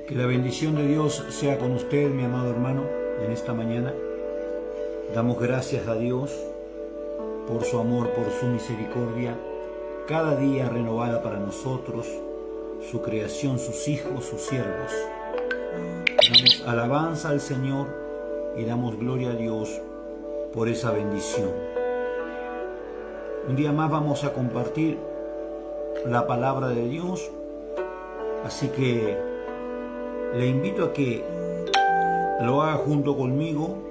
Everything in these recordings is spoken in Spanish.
Que la bendición de Dios sea con usted, mi amado hermano, en esta mañana. Damos gracias a Dios por su amor, por su misericordia, cada día renovada para nosotros, su creación, sus hijos, sus siervos. Damos alabanza al Señor y damos gloria a Dios por esa bendición. Un día más vamos a compartir la palabra de Dios, así que le invito a que lo haga junto conmigo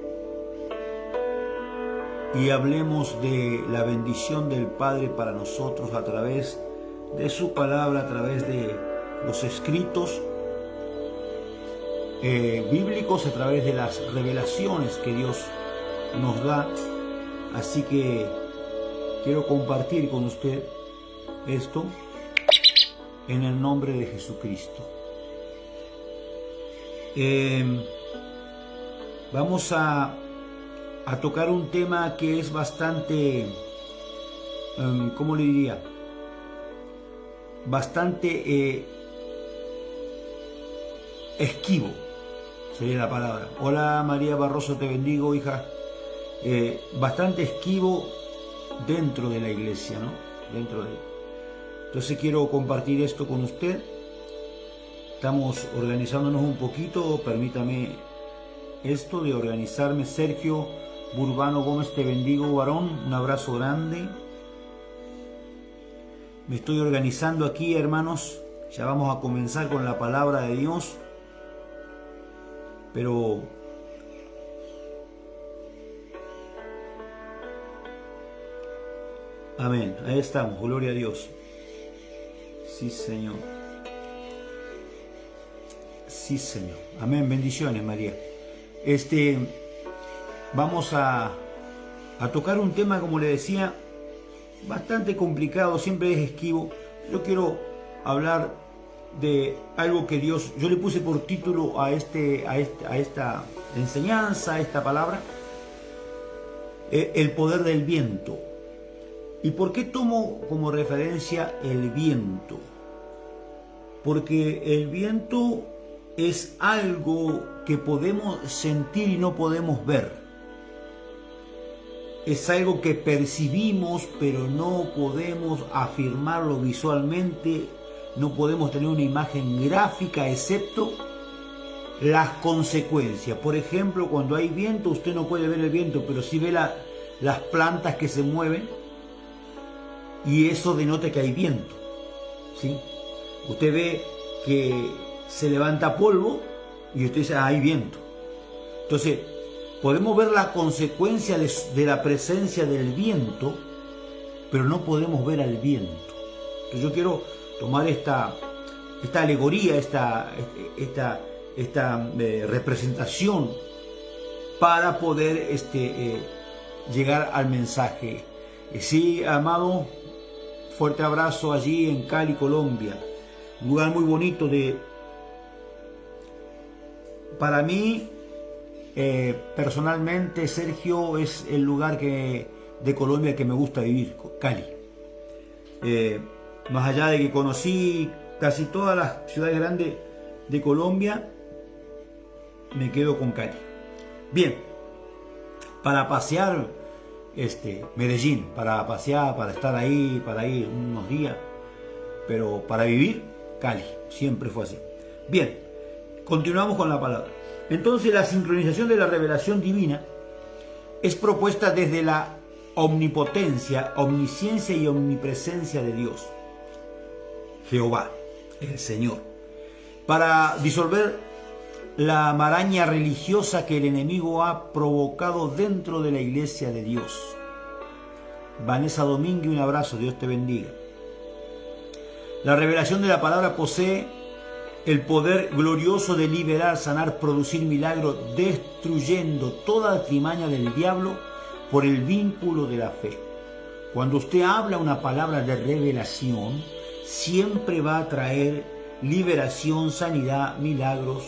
y hablemos de la bendición del Padre para nosotros a través de su palabra, a través de los escritos bíblicos, a través de las revelaciones que Dios nos da. Así que quiero compartir con usted esto en el nombre de Jesucristo. Vamos a tocar un tema que es bastante, ¿cómo le diría? Bastante esquivo, sería la palabra. Hola María Barroso, te bendigo, hija. Bastante esquivo dentro de la iglesia, ¿no? Entonces quiero compartir esto con usted. Estamos organizándonos un poquito, permítame esto de organizarme. Sergio Burbano Gómez, te bendigo, varón, un abrazo grande. Me estoy organizando aquí, hermanos, ya vamos a comenzar con la palabra de Dios, pero amén, ahí estamos, gloria a Dios. Sí, Señor. Sí, Señor. Amén. Bendiciones, María. Vamos a tocar un tema, como le decía, bastante complicado, siempre es esquivo. Yo quiero hablar de algo que Dios, yo le puse por título a esta enseñanza, a esta palabra, el poder del viento. ¿Y por qué tomo como referencia el viento? Porque el viento es algo que podemos sentir y no podemos ver. Es algo que percibimos, pero no podemos afirmarlo visualmente, no podemos tener una imagen gráfica, excepto las consecuencias. Por ejemplo, cuando hay viento, usted no puede ver el viento, pero sí ve las plantas que se mueven, y eso denota que hay viento, ¿sí? Usted ve que se levanta polvo y usted dice, hay viento. Entonces, podemos ver la consecuencia de la presencia del viento, pero no podemos ver al viento. Entonces, yo quiero tomar esta alegoría, esta representación para poder llegar al mensaje. Sí, amado, fuerte abrazo allí en Cali, Colombia. Un lugar muy bonito para mí, personalmente, Sergio, es el lugar de Colombia que me gusta vivir, Cali. Más allá de que conocí casi todas las ciudades grandes de Colombia, me quedo con Cali. Bien, para pasear, Medellín, para pasear, para estar ahí, para ir unos días, pero para vivir, Cali, siempre fue así. Bien, continuamos con la palabra. Entonces, la sincronización de la revelación divina es propuesta desde la omnipotencia, omnisciencia y omnipresencia de Dios, Jehová, el Señor, para disolver la maraña religiosa que el enemigo ha provocado dentro de la iglesia de Dios. Vanessa Domínguez, un abrazo, Dios te bendiga. La revelación de la palabra posee el poder glorioso de liberar, sanar, producir milagros, destruyendo toda artimaña del diablo por el vínculo de la fe. Cuando usted habla una palabra de revelación, siempre va a traer liberación, sanidad, milagros,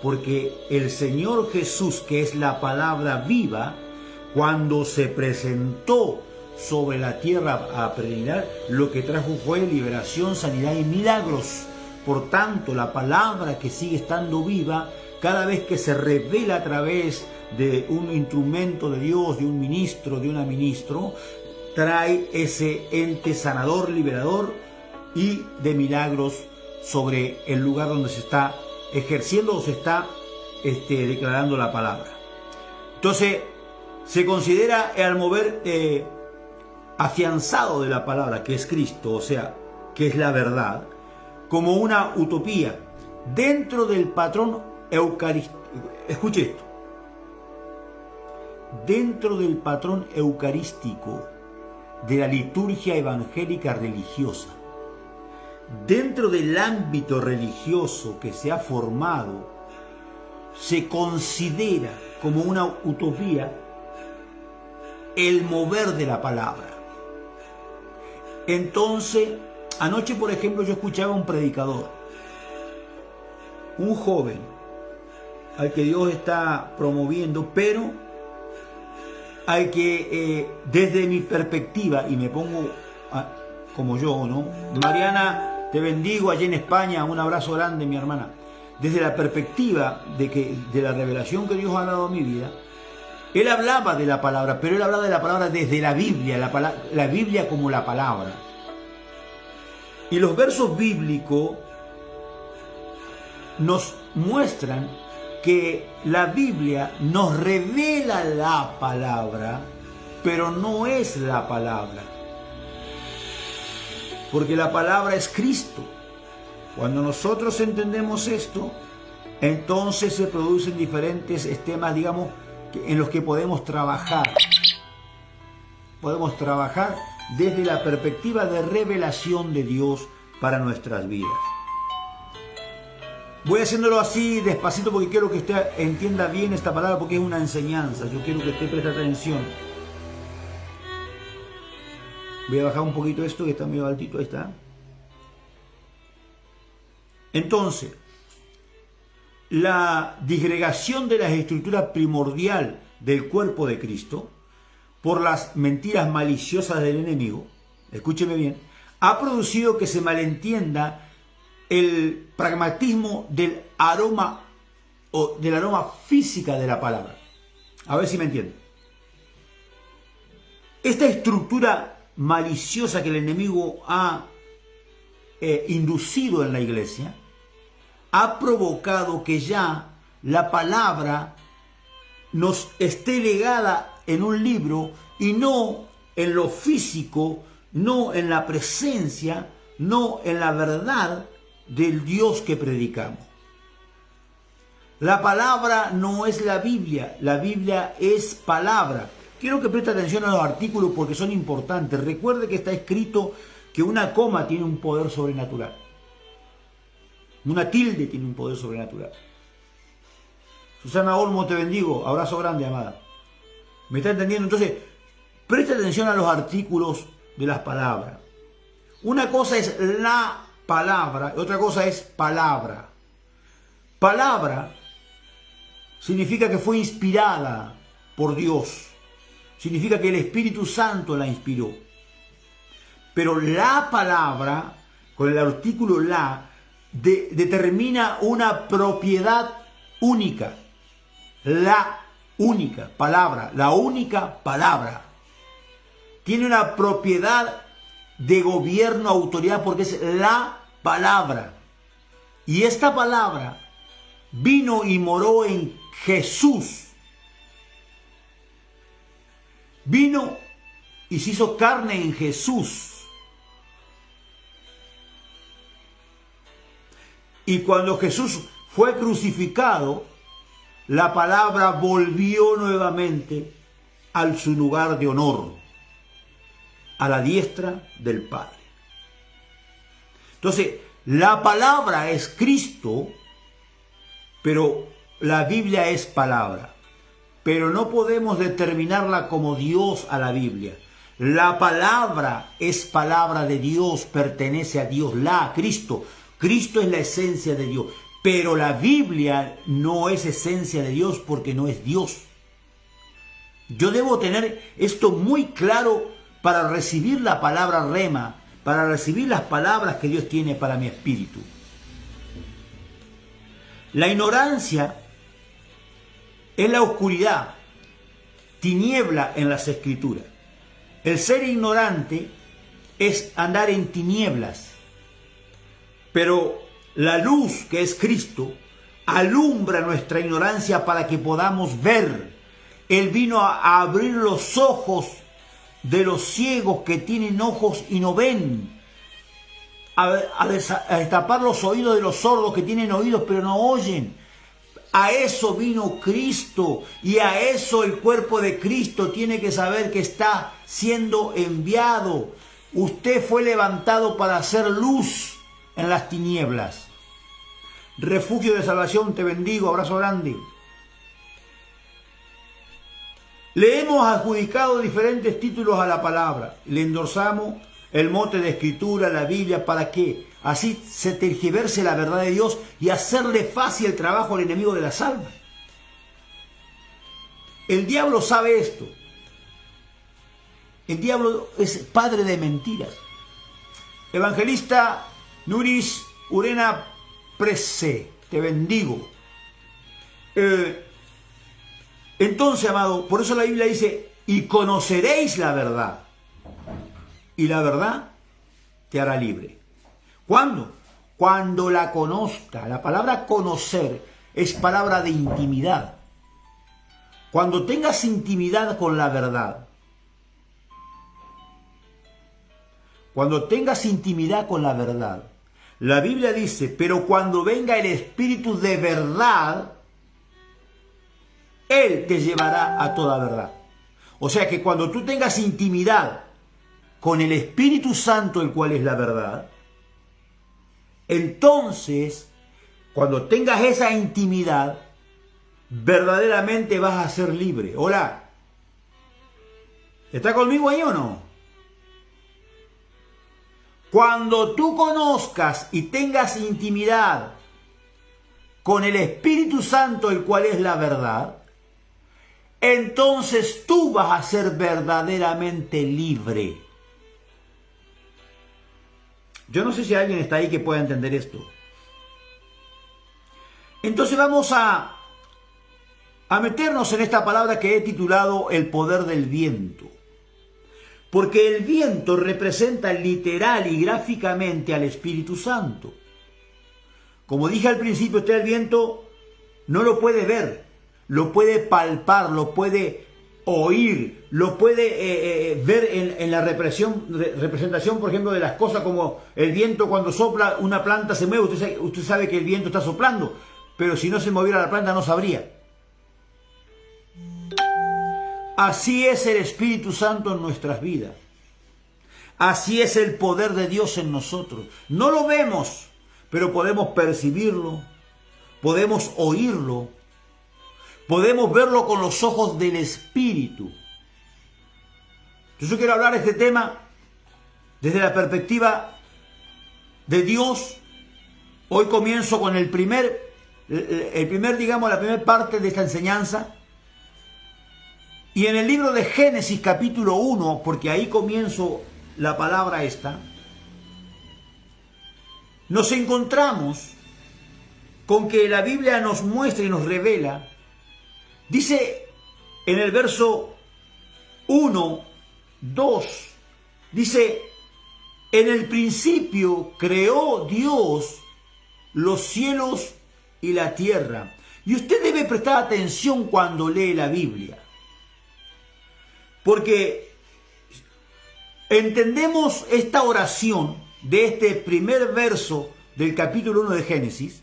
porque el Señor Jesús, que es la palabra viva, cuando se presentó sobre la tierra a peregrinar, lo que trajo fue liberación, sanidad y milagros. Por tanto, la palabra que sigue estando viva, cada vez que se revela a través de un instrumento de Dios, de un ministro, de una ministro, trae ese ente sanador, liberador y de milagros sobre el lugar donde se está ejerciendo o se está declarando la palabra. Entonces, se considera al mover afianzado de la palabra, que es Cristo, o sea, que es la verdad, como una utopía dentro del patrón eucarístico. Escuche esto. Dentro del patrón eucarístico de la liturgia evangélica religiosa, dentro del ámbito religioso que se ha formado, se considera como una utopía el mover de la palabra. Entonces, anoche, por ejemplo, yo escuchaba a un predicador, un joven, al que Dios está promoviendo, pero al que desde mi perspectiva, y me pongo como yo, ¿no? Mariana, te bendigo allí en España, un abrazo grande, mi hermana. Desde la perspectiva de la revelación que Dios ha dado a mi vida, él hablaba de la palabra, pero él hablaba de la palabra desde la Biblia, la Biblia como la palabra. Y los versos bíblicos nos muestran que la Biblia nos revela la palabra, pero no es la palabra. Porque la palabra es Cristo. Cuando nosotros entendemos esto, entonces se producen diferentes temas, digamos, en los que podemos trabajar. Podemos trabajar desde la perspectiva de revelación de Dios para nuestras vidas. Voy haciéndolo así despacito porque quiero que usted entienda bien esta palabra, porque es una enseñanza. Yo quiero que usted preste atención. Voy a bajar un poquito esto que está medio altito, ahí está. Entonces, la disgregación de las estructuras primordial del cuerpo de Cristo por las mentiras maliciosas del enemigo, escúcheme bien, ha producido que se malentienda el pragmatismo del aroma o del aroma física de la palabra. A ver si me entienden. Esta estructura maliciosa que el enemigo ha inducido en la iglesia ha provocado que ya la palabra nos esté legada en un libro y no en lo físico, no en la presencia, no en la verdad del Dios que predicamos. La palabra no es la Biblia es palabra. Quiero que preste atención a los artículos porque son importantes. Recuerde que está escrito que una coma tiene un poder sobrenatural. Una tilde tiene un poder sobrenatural. Susana Olmo, te bendigo. Abrazo grande, amada. ¿Me está entendiendo? Entonces, preste atención a los artículos de las palabras. Una cosa es la palabra y otra cosa es palabra. Palabra significa que fue inspirada por Dios. Significa que el Espíritu Santo la inspiró. Pero la palabra, con el artículo la, determina una propiedad única. La única palabra, la única palabra. Tiene una propiedad de gobierno, autoridad, porque es la palabra. Y esta palabra vino y moró en Jesús. Vino y se hizo carne en Jesús. Y cuando Jesús fue crucificado, la palabra volvió nuevamente a su lugar de honor, a la diestra del Padre. Entonces, la palabra es Cristo, pero la Biblia es palabra. Pero no podemos determinarla como Dios a la Biblia. La palabra es palabra de Dios, pertenece a Dios, Cristo. Cristo es la esencia de Dios. Pero la Biblia no es esencia de Dios porque no es Dios. Yo debo tener esto muy claro para recibir la palabra rema, para recibir las palabras que Dios tiene para mi espíritu. La ignorancia es la oscuridad, tiniebla en las Escrituras. El ser ignorante es andar en tinieblas, pero la luz que es Cristo alumbra nuestra ignorancia para que podamos ver. Él vino a abrir los ojos de los ciegos que tienen ojos y no ven, a destapar los oídos de los sordos que tienen oídos pero no oyen. A eso vino Cristo, y a eso el cuerpo de Cristo tiene que saber que está siendo enviado. Usted fue levantado para hacer luz en las tinieblas. Refugio de salvación, te bendigo, abrazo grande. Le hemos adjudicado diferentes títulos a la palabra. Le endorsamos el mote de Escritura, la Biblia, ¿para qué? Así se tergiverse la verdad de Dios y hacerle fácil el trabajo al enemigo de las almas. El diablo sabe esto. El diablo es padre de mentiras. Evangelista Nuris Urena Prese, te bendigo. Entonces, amado, por eso la Biblia dice, y conoceréis la verdad, y la verdad te hará libre. ¿Cuándo? Cuando la conozca. La palabra conocer es palabra de intimidad. Cuando tengas intimidad con la verdad, cuando tengas intimidad con la verdad, la Biblia dice, pero cuando venga el Espíritu de verdad, Él te llevará a toda verdad. O sea que cuando tú tengas intimidad con el Espíritu Santo, el cual es la verdad, entonces, cuando tengas esa intimidad, verdaderamente vas a ser libre. Hola, ¿está conmigo ahí o no? Cuando tú conozcas y tengas intimidad con el Espíritu Santo, el cual es la verdad, entonces tú vas a ser verdaderamente libre. Yo no sé si alguien está ahí que pueda entender esto. Entonces vamos a meternos en esta palabra que he titulado el poder del viento. Porque el viento representa literal y gráficamente al Espíritu Santo. Como dije al principio, usted el viento no lo puede ver, lo puede palpar, lo puede oír, lo puede ver en la representación, por ejemplo, de las cosas, como el viento cuando sopla, una planta se mueve, usted sabe que el viento está soplando, pero si no se moviera la planta no sabría. Así es el Espíritu Santo en nuestras vidas. Así es el poder de Dios en nosotros. No lo vemos, pero podemos percibirlo, podemos oírlo, podemos verlo con los ojos del Espíritu. Yo quiero hablar de este tema desde la perspectiva de Dios. Hoy comienzo con la primera parte de esta enseñanza. Y en el libro de Génesis capítulo 1, porque ahí comienzo la palabra esta, nos encontramos con que la Biblia nos muestra y nos revela. Dice en el verso 1, 2, dice, en el principio creó Dios los cielos y la tierra. Y usted debe prestar atención cuando lee la Biblia, porque entendemos esta oración de este primer verso del capítulo 1 de Génesis.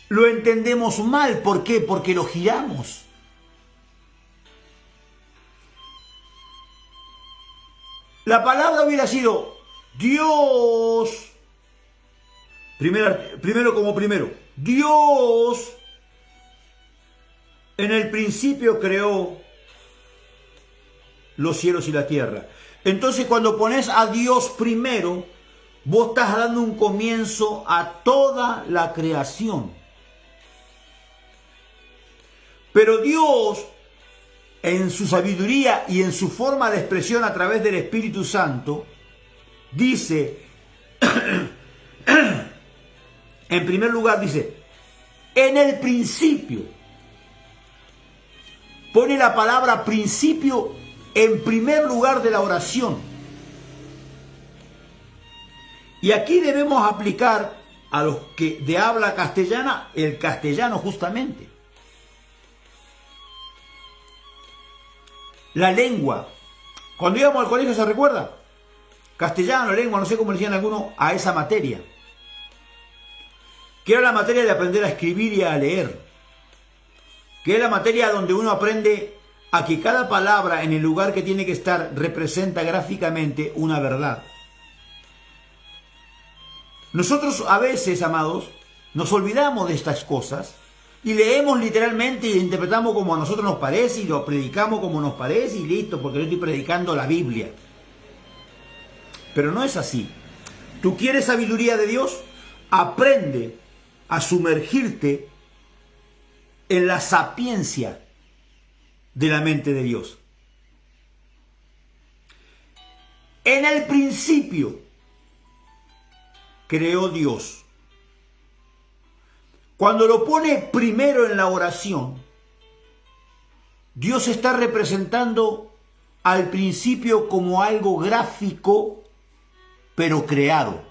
Lo entendemos mal. ¿Por qué? Porque lo giramos. La palabra hubiera sido Dios. Primero como primero. Dios en el principio creó los cielos y la tierra. Entonces cuando pones a Dios primero, vos estás dando un comienzo a toda la creación. Pero Dios en su sabiduría y en su forma de expresión a través del Espíritu Santo, dice, en primer lugar dice, en el principio, pone la palabra principio en primer lugar de la oración. Y aquí debemos aplicar a los que de habla castellana, el castellano justamente. La lengua. Cuando íbamos al colegio, ¿se recuerda? Castellano, lengua, no sé cómo le decían algunos a esa materia. Que era la materia de aprender a escribir y a leer. Que es la materia donde uno aprende a que cada palabra en el lugar que tiene que estar representa gráficamente una verdad. Nosotros a veces, amados, nos olvidamos de estas cosas y leemos literalmente y interpretamos como a nosotros nos parece y lo predicamos como nos parece y listo, porque yo estoy predicando la Biblia. Pero no es así. ¿Tú quieres sabiduría de Dios? Aprende a sumergirte en la sapiencia de la mente de Dios. En el principio creó Dios. Cuando lo pone primero en la oración, Dios está representando al principio como algo gráfico, pero creado.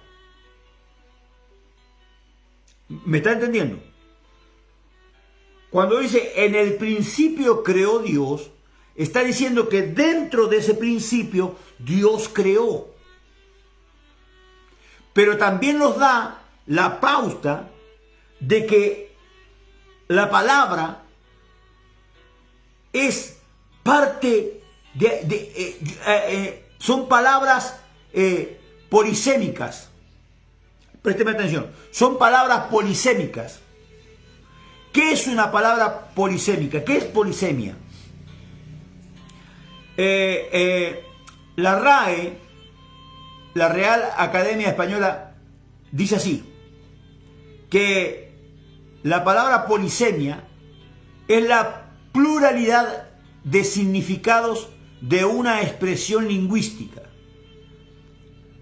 ¿Me está entendiendo? Cuando dice en el principio creó Dios, está diciendo que dentro de ese principio Dios creó. Pero también nos da la pauta de que la palabra es parte son palabras polisémicas. Présteme atención. Son palabras polisémicas. ¿Qué es una palabra polisémica? ¿Qué es polisemia? La RAE, la Real Academia Española, dice así, que la palabra polisemia es la pluralidad de significados de una expresión lingüística.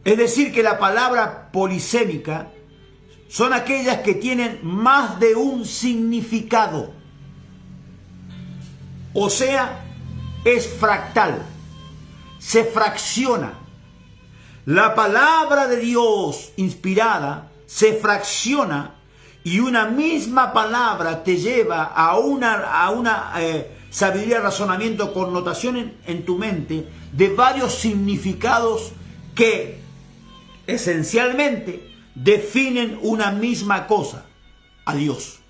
Es decir, que la palabra polisémica son aquellas que tienen más de un significado. O sea, es fractal, se fracciona. La palabra de Dios inspirada se fracciona y una misma palabra te lleva a una sabiduría, razonamiento, connotación en tu mente de varios significados que esencialmente definen una misma cosa, a Dios.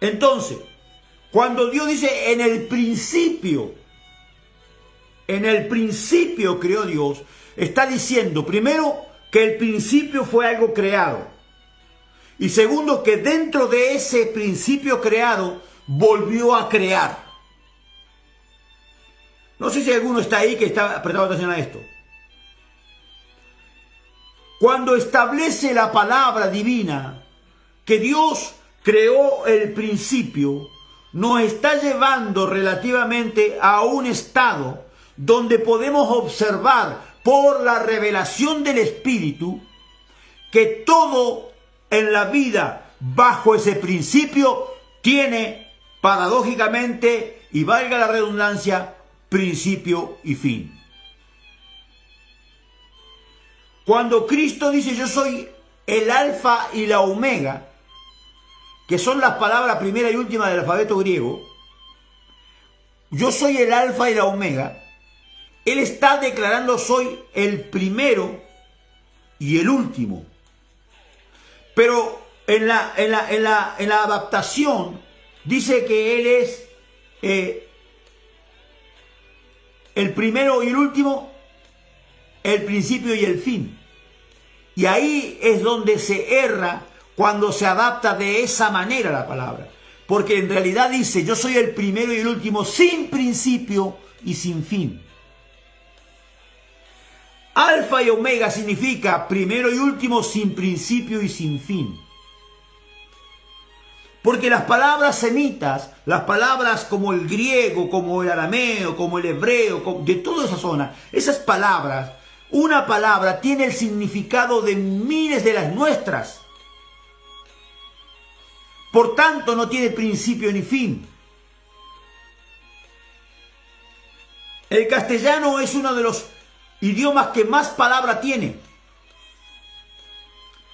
Entonces, cuando Dios dice en el principio creó Dios, está diciendo primero que el principio fue algo creado y segundo que dentro de ese principio creado volvió a crear. No sé si alguno está ahí que está prestando atención a esto. Cuando establece la palabra divina que Dios creó el principio, nos está llevando relativamente a un estado donde podemos observar por la revelación del Espíritu que todo en la vida bajo ese principio tiene paradójicamente, y valga la redundancia, principio y fin. Cuando Cristo dice yo soy el alfa y la omega, que son las palabras primera y última del alfabeto griego, yo soy el alfa y la omega, Él está declarando soy el primero y el último. Pero en la adaptación dice que Él es el primero y el último, el principio y el fin. Y ahí es donde se erra cuando se adapta de esa manera la palabra. Porque en realidad dice, yo soy el primero y el último, sin principio y sin fin. Alfa y omega significa primero y último, sin principio y sin fin. Porque las palabras semitas, las palabras como el griego, como el arameo, como el hebreo, de toda esa zona, esas palabras, una palabra tiene el significado de miles de las nuestras. Por tanto, no tiene principio ni fin. El castellano es uno de los idiomas que más palabra tiene.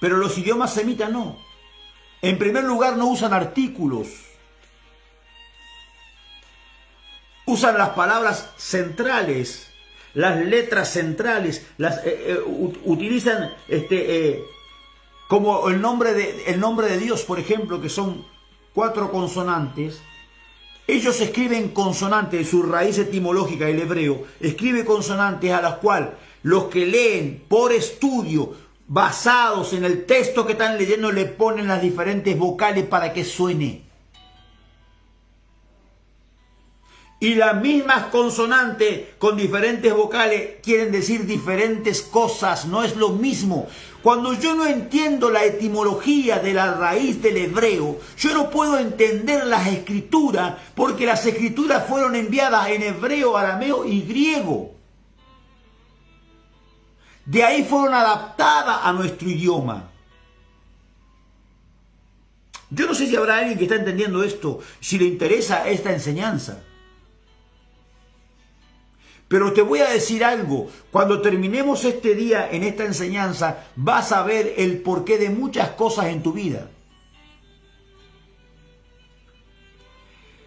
Pero los idiomas semitas no. En primer lugar, no usan artículos. Usan las palabras centrales, las letras centrales, utilizan como el nombre de Dios, por ejemplo, que son 4 consonantes. Ellos escriben consonantes, su raíz etimológica, el hebreo, escribe consonantes a las cuales los que leen por estudio, basados en el texto que están leyendo, le ponen las diferentes vocales para que suene. Y las mismas consonantes con diferentes vocales quieren decir diferentes cosas, no es lo mismo. Cuando yo no entiendo la etimología de la raíz del hebreo, yo no puedo entender las escrituras, porque las escrituras fueron enviadas en hebreo, arameo y griego. De ahí fueron adaptadas a nuestro idioma. Yo no sé si habrá alguien que está entendiendo esto, si le interesa esta enseñanza. Pero te voy a decir algo, cuando terminemos este día en esta enseñanza, vas a ver el porqué de muchas cosas en tu vida.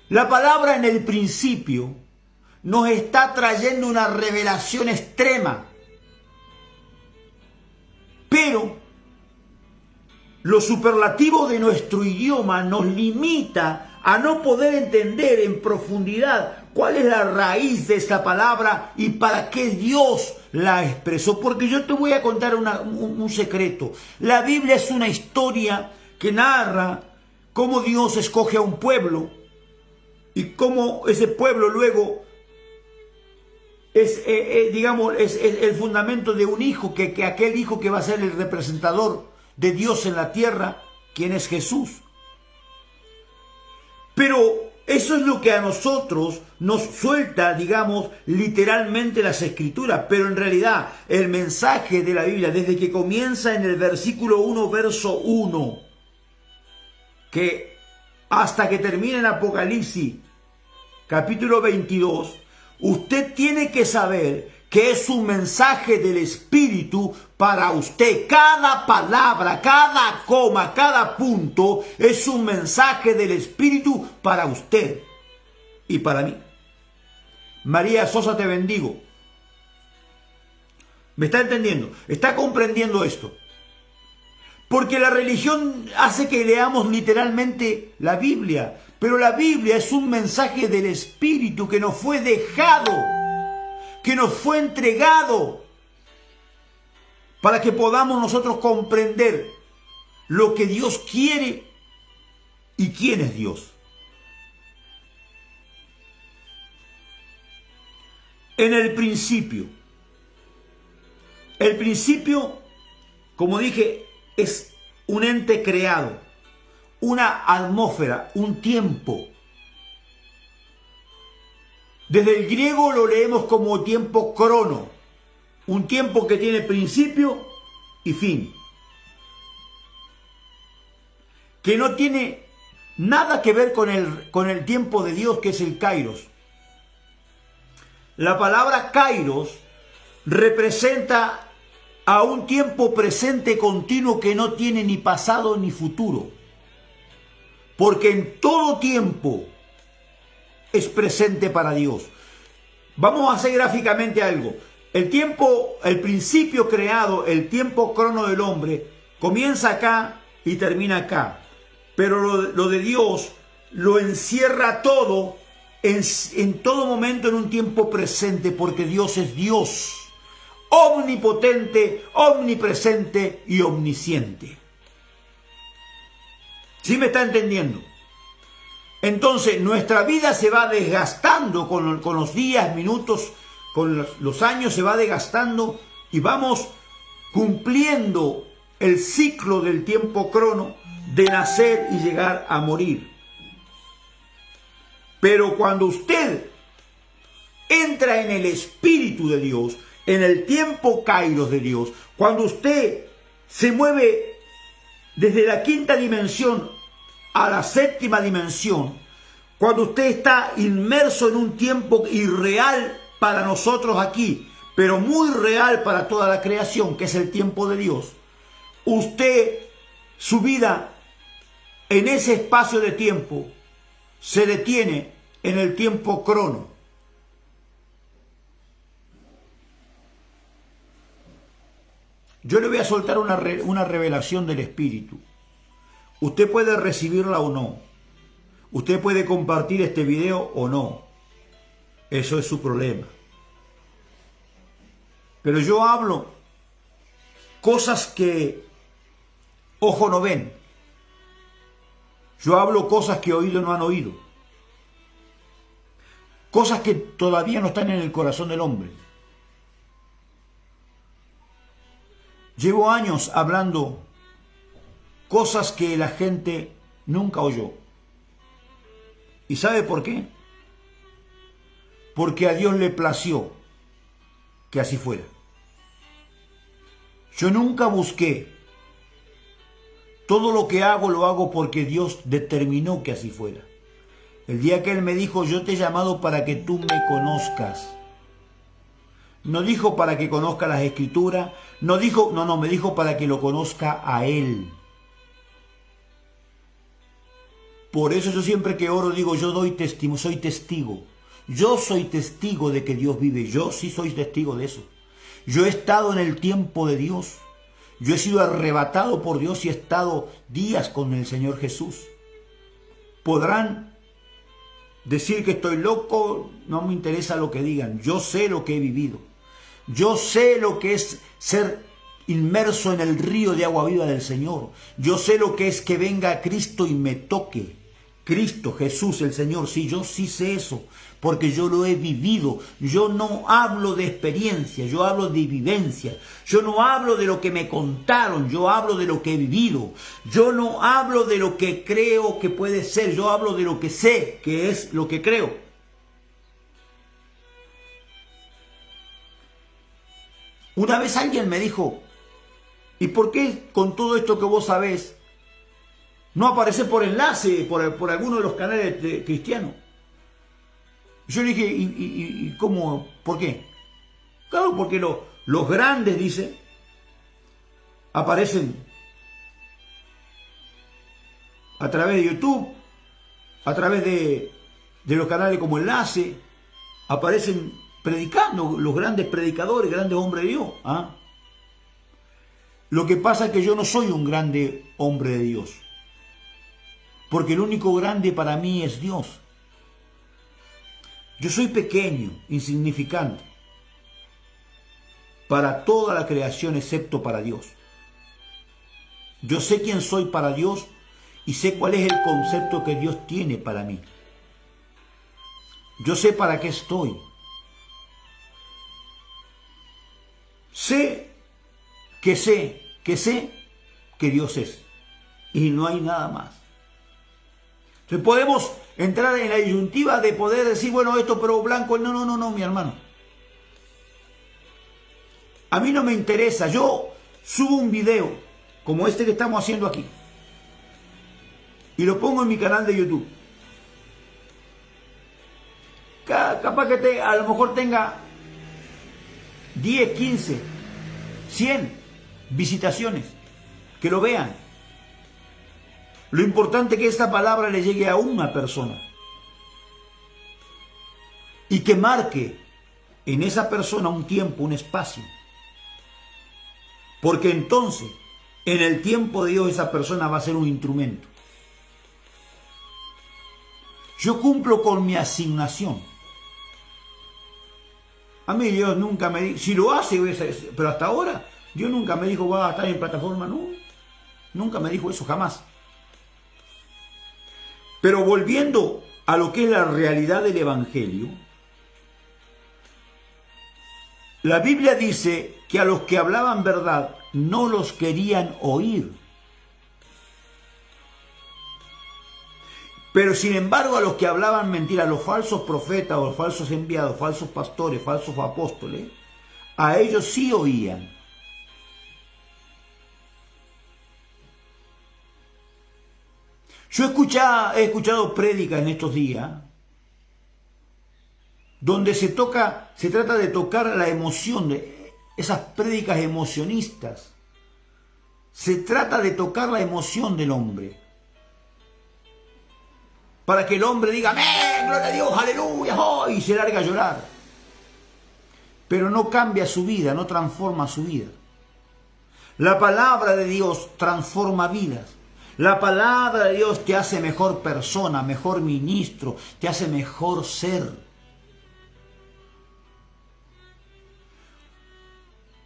La palabra en el principio nos está trayendo una revelación extrema. Pero lo superlativo de nuestro idioma nos limita a no poder entender en profundidad cuál es la raíz de esta palabra y para qué Dios la expresó. Porque yo te voy a contar un secreto. La Biblia es una historia que narra cómo Dios escoge a un pueblo y cómo ese pueblo luego es el fundamento de un hijo, que aquel hijo que va a ser el representador de Dios en la tierra, quien es Jesús. Pero eso es lo que a nosotros nos suelta, literalmente las escrituras. Pero en realidad el mensaje de la Biblia, desde que comienza en el versículo 1, verso 1, que hasta que termina en Apocalipsis, capítulo 22, usted tiene que saber que es un mensaje del Espíritu para usted. Cada palabra, cada coma, cada punto es un mensaje del Espíritu para usted y para mí. María Sosa, te bendigo. ¿Me está entendiendo? ¿Está comprendiendo esto? Porque la religión hace que leamos literalmente la Biblia, pero la Biblia es un mensaje del Espíritu que nos fue dejado, que nos fue entregado, para que podamos nosotros comprender lo que Dios quiere y quién es Dios. En el principio, como dije, es un ente creado, una atmósfera, un tiempo. Desde el griego lo leemos como tiempo crono, un tiempo que tiene principio y fin, que no tiene nada que ver con el tiempo de Dios, que es el kairos. La palabra kairos representa a un tiempo presente continuo que no tiene ni pasado ni futuro, porque en todo tiempo es presente para Dios. Vamos a hacer gráficamente algo. El tiempo, el principio creado, el tiempo crono del hombre, comienza acá y termina acá. Pero lo de Dios lo encierra todo en todo momento en un tiempo presente, porque Dios es Dios, omnipotente, omnipresente y omnisciente. ¿Sí me está entendiendo? Entonces nuestra vida se va desgastando con los días, minutos, con los años, se va desgastando y vamos cumpliendo el ciclo del tiempo crono, de nacer y llegar a morir. Pero cuando usted entra en el Espíritu de Dios, en el tiempo Kairos de Dios, cuando usted se mueve desde la quinta dimensión a la séptima dimensión, cuando usted está inmerso en un tiempo irreal para nosotros aquí, pero muy real para toda la creación, que es el tiempo de Dios, usted, su vida en ese espacio de tiempo se detiene en el tiempo crono. Yo le voy a soltar una revelación del Espíritu. Usted puede recibirla o no. Usted puede compartir este video o no. Eso es su problema. Pero yo hablo cosas que ojo no ven. Yo hablo cosas que oído no han oído. Cosas que todavía no están en el corazón del hombre. Llevo años hablando cosas que la gente nunca oyó. ¿Y sabe por qué? Porque a Dios le plació que así fuera. Yo nunca busqué. Todo lo que hago lo hago porque Dios determinó que así fuera. El día que Él me dijo, yo te he llamado para que tú me conozcas. No dijo para que conozca las Escrituras. No, me dijo para que lo conozca a Él. Por eso yo siempre que oro digo, yo doy testimonio, soy testigo. Yo soy testigo de que Dios vive. Yo sí soy testigo de eso. Yo he estado en el tiempo de Dios. Yo he sido arrebatado por Dios y he estado días con el Señor Jesús. Podrán decir que estoy loco, no me interesa lo que digan. Yo sé lo que he vivido. Yo sé lo que es ser inmerso en el río de agua viva del Señor. Yo sé lo que es que venga Cristo y me toque. Cristo, Jesús, el Señor, sí, yo sí sé eso, porque yo lo he vivido. Yo no hablo de experiencia, yo hablo de vivencia. Yo no hablo de lo que me contaron, yo hablo de lo que he vivido. Yo no hablo de lo que creo que puede ser, yo hablo de lo que sé que es lo que creo. Una vez alguien me dijo, ¿y por qué con todo esto que vos sabés no aparece por enlace por alguno de los canales cristianos? Yo le dije, ¿y cómo? ¿Por qué? Claro, porque los grandes, dice, aparecen a través de YouTube, a través de los canales como Enlace, aparecen predicando, los grandes predicadores, grandes hombres de Dios. ¿Ah? Lo que pasa es que yo no soy un grande hombre de Dios. Porque el único grande para mí es Dios. Yo soy pequeño, insignificante, para toda la creación excepto para Dios. Yo sé quién soy para Dios y sé cuál es el concepto que Dios tiene para mí. Yo sé para qué estoy. Sé que Dios es. Y no hay nada más. Entonces podemos entrar en la disyuntiva de poder decir, bueno, esto pero blanco. No, mi hermano. A mí no me interesa. Yo subo un video como este que estamos haciendo aquí y lo pongo en mi canal de YouTube. Capaz que a lo mejor tenga 10, 15, 100 visitaciones que lo vean. Lo importante es que esta palabra le llegue a una persona y que marque en esa persona un tiempo, un espacio. Porque entonces, en el tiempo de Dios, esa persona va a ser un instrumento. Yo cumplo con mi asignación. A mí Dios nunca me dijo, si lo hace, pero hasta ahora, Dios nunca me dijo, va a estar en plataforma, no. Nunca me dijo eso, jamás. Pero volviendo a lo que es la realidad del Evangelio, la Biblia dice que a los que hablaban verdad no los querían oír. Pero sin embargo a los que hablaban mentiras, los falsos profetas o los falsos enviados, falsos pastores, falsos apóstoles, a ellos sí oían. Yo he escuchado prédicas en estos días donde se trata de tocar la emoción, de esas prédicas emocionistas. Se trata de tocar la emoción del hombre. Para que el hombre diga, amén, gloria a Dios, aleluya, oh, y se larga a llorar. Pero no cambia su vida, no transforma su vida. La palabra de Dios transforma vidas. La palabra de Dios te hace mejor persona, mejor ministro, te hace mejor ser.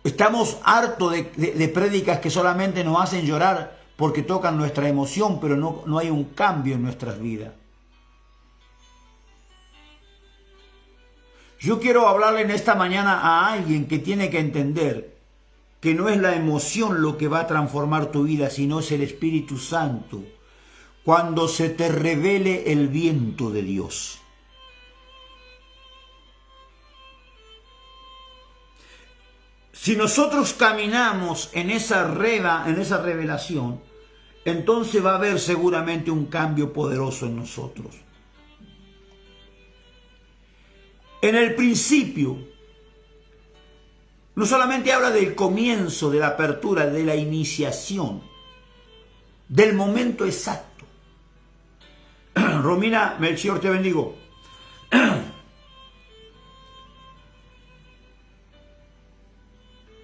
Estamos hartos de prédicas que solamente nos hacen llorar porque tocan nuestra emoción, pero no hay un cambio en nuestras vidas. Yo quiero hablarle en esta mañana a alguien que tiene que entender que no es la emoción lo que va a transformar tu vida, sino es el Espíritu Santo, cuando se te revele el viento de Dios. Si nosotros caminamos en esa revelación, entonces va a haber seguramente un cambio poderoso en nosotros. En el principio, no solamente habla del comienzo, de la apertura, de la iniciación, del momento exacto. Romina Melchior, te bendigo.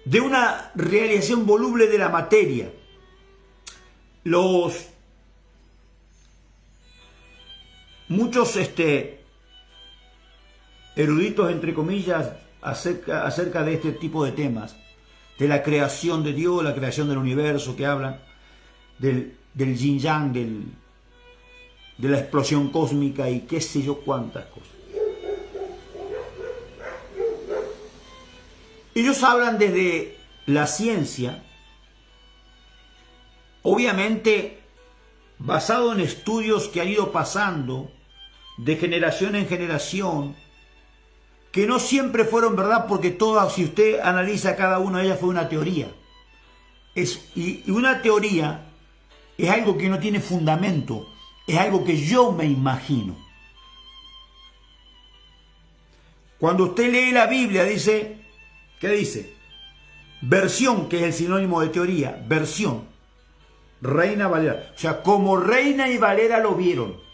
De una realización voluble de la materia. Muchos eruditos, entre comillas, acerca de este tipo de temas, de la creación de Dios, la creación del universo, que hablan del yin-yang, de la explosión cósmica y qué sé yo cuántas cosas. Ellos hablan desde la ciencia, obviamente basado en estudios que han ido pasando de generación en generación, que no siempre fueron verdad, porque todas, si usted analiza cada una de ellas, fue una teoría. Y una teoría es algo que no tiene fundamento, es algo que yo me imagino. Cuando usted lee la Biblia, dice, ¿qué dice? Versión, que es el sinónimo de teoría, versión. Reina Valera. O sea, como Reina y Valera lo vieron.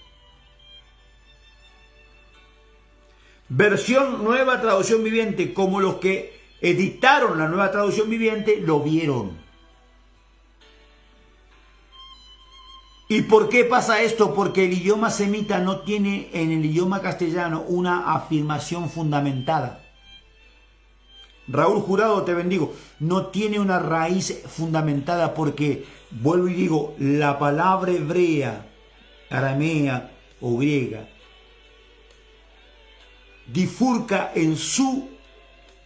Versión Nueva Traducción Viviente, como los que editaron la Nueva Traducción Viviente lo vieron. ¿Y por qué pasa esto? Porque el idioma semita no tiene en el idioma castellano una afirmación fundamentada. Raúl Jurado, te bendigo. No tiene una raíz fundamentada porque, vuelvo y digo, la palabra hebrea, aramea o griega, difurca en su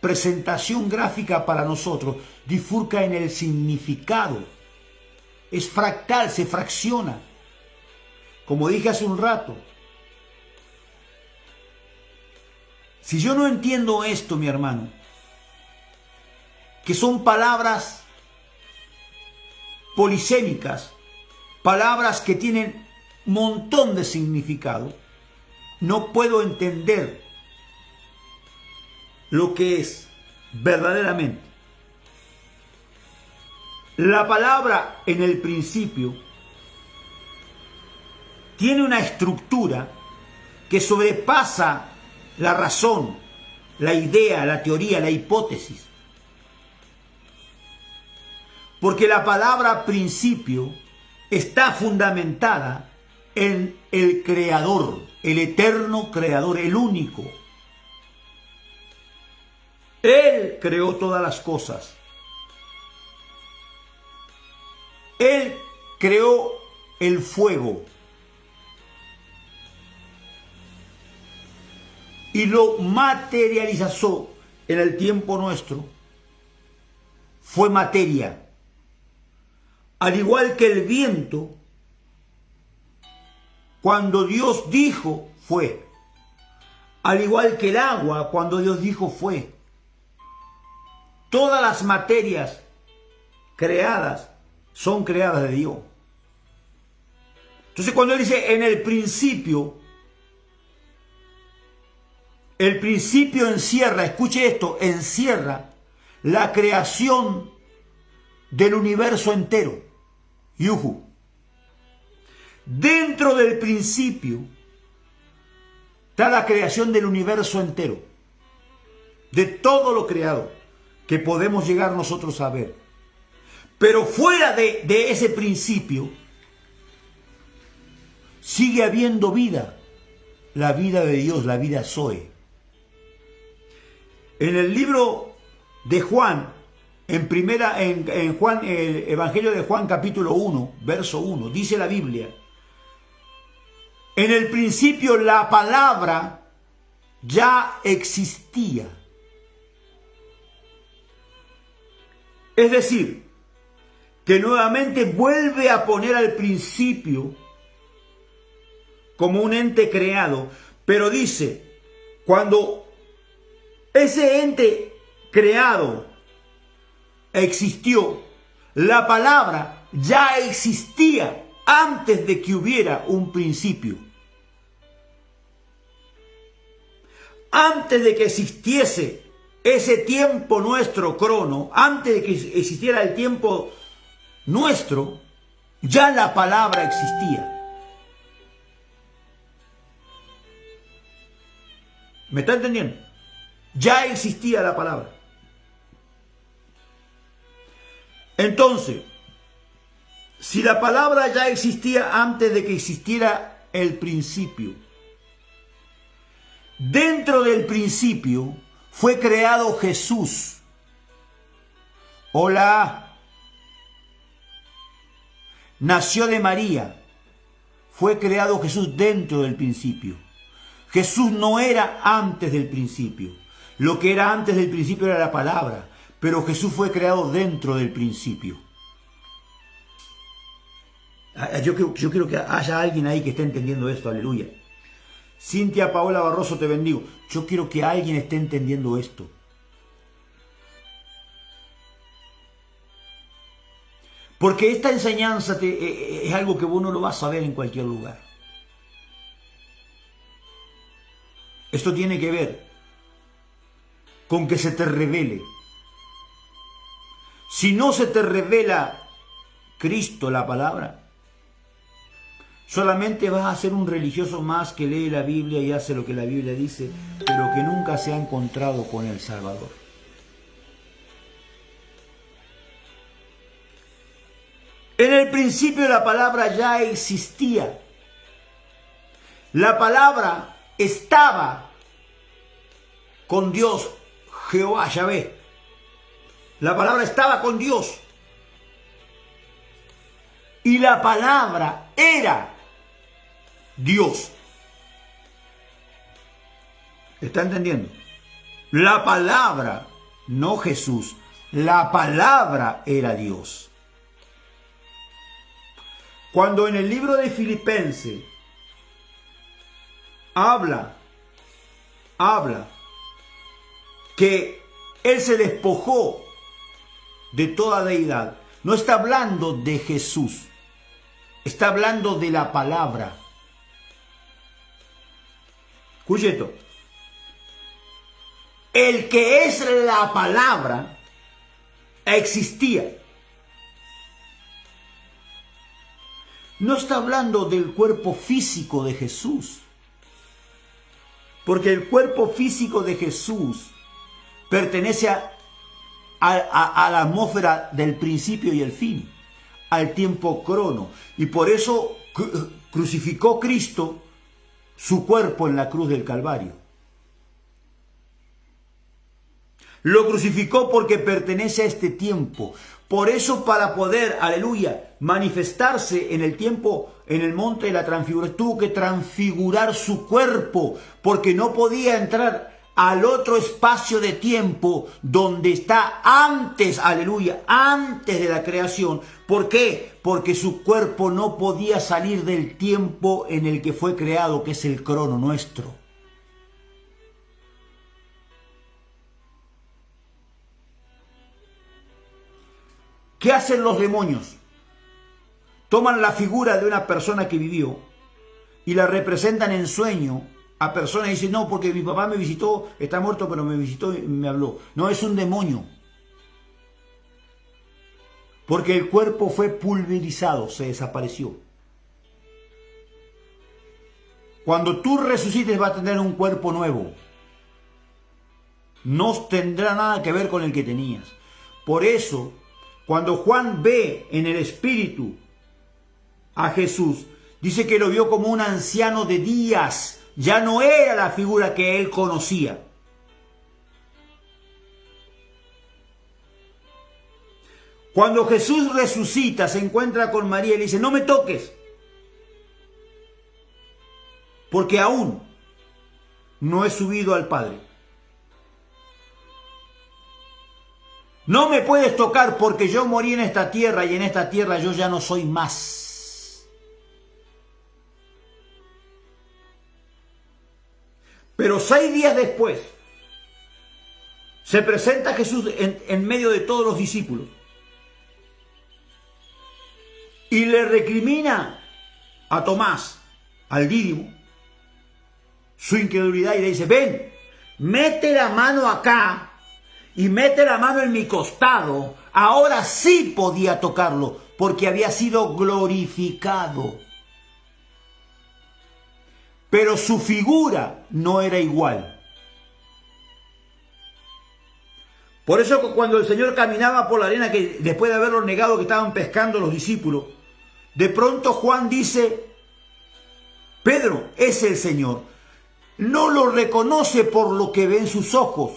presentación gráfica para nosotros, difurca en el significado. Es fractal, se fracciona. Como dije hace un rato, si yo no entiendo esto, mi hermano, que son palabras polisémicas, palabras que tienen un montón de significado, no puedo entender lo que es verdaderamente. La palabra en el principio tiene una estructura que sobrepasa la razón, la idea, la teoría, la hipótesis. Porque la palabra principio está fundamentada en el Creador, el eterno Creador, el único. Él creó todas las cosas. Él creó el fuego y lo materializó en el tiempo nuestro. Fue materia. Al igual que el viento cuando Dios dijo, fue. Al igual que el agua, cuando Dios dijo, fue. Todas las materias creadas son creadas de Dios. Entonces cuando él dice en el principio encierra, escuche esto, encierra la creación del universo entero. Yuhu. Dentro del principio está la creación del universo entero, de todo lo creado que podemos llegar nosotros a ver. Pero fuera de ese principio sigue habiendo vida, la vida de Dios, la vida Zoe. En el libro de Juan, en Juan, el Evangelio de Juan capítulo 1, verso 1, dice la Biblia: en el principio la palabra ya existía. Es decir, que nuevamente vuelve a poner al principio como un ente creado, pero dice, cuando ese ente creado existió, la palabra ya existía antes de que hubiera un principio. Antes de que existiese ese tiempo nuestro crono, antes de que existiera el tiempo nuestro, ya la palabra existía. ¿Me está entendiendo? Ya existía la palabra. Entonces, si la palabra ya existía antes de que existiera el principio, dentro del principio fue creado Jesús. Hola. Nació de María. Fue creado Jesús dentro del principio. Jesús no era antes del principio. Lo que era antes del principio era la palabra. Pero Jesús fue creado dentro del principio. Yo quiero que haya alguien ahí que esté entendiendo esto. Aleluya. Cintia Paola Barroso, te bendigo. Yo quiero que alguien esté entendiendo esto. Porque esta enseñanza es algo que vos no lo vas a ver en cualquier lugar. Esto tiene que ver con que se te revele. Si no se te revela Cristo, la palabra, solamente vas a ser un religioso más que lee la Biblia y hace lo que la Biblia dice, pero que nunca se ha encontrado con el Salvador. En el principio la palabra ya existía. La palabra estaba con Dios, Jehová, Yahvé. La palabra estaba con Dios. Y la palabra era Dios. ¿Está entendiendo? La palabra, no Jesús, la palabra era Dios. Cuando en el libro de Filipenses habla que Él se despojó de toda deidad, no está hablando de Jesús, está hablando de la palabra. Escuche esto. El que es la palabra existía. No está hablando del cuerpo físico de Jesús, porque el cuerpo físico de Jesús pertenece a la atmósfera del principio y el fin, al tiempo crono. Y por eso crucificó Cristo su cuerpo en la cruz del Calvario. Lo crucificó porque pertenece a este tiempo. Por eso, para poder, aleluya, manifestarse en el tiempo, en el monte de la transfiguración, tuvo que transfigurar su cuerpo, porque no podía entrar al otro espacio de tiempo donde está antes, aleluya, antes de la creación. ¿Por qué? Porque su cuerpo no podía salir del tiempo en el que fue creado, que es el crono nuestro. ¿Qué hacen los demonios? Toman la figura de una persona que vivió y la representan en sueño a personas y dicen, no, porque mi papá me visitó, está muerto, pero me visitó y me habló. No, es un demonio. Porque el cuerpo fue pulverizado, se desapareció. Cuando tú resucites vas a tener un cuerpo nuevo. No tendrá nada que ver con el que tenías. Por eso, cuando Juan ve en el Espíritu a Jesús, dice que lo vio como un anciano de días. Ya no era la figura que él conocía. Cuando Jesús resucita, se encuentra con María y le dice, no me toques, porque aún no he subido al Padre. No me puedes tocar porque yo morí en esta tierra y en esta tierra yo ya no soy más. Pero 6 días después se presenta Jesús en medio de todos los discípulos y le recrimina a Tomás, al Dídimo, su incredulidad y le dice, ven, mete la mano acá y mete la mano en mi costado. Ahora sí podía tocarlo porque había sido glorificado. Pero su figura no era igual. Por eso cuando el Señor caminaba por la arena, que después de haberlo negado que estaban pescando los discípulos, de pronto Juan dice, Pedro, es el Señor. No lo reconoce por lo que ve en sus ojos,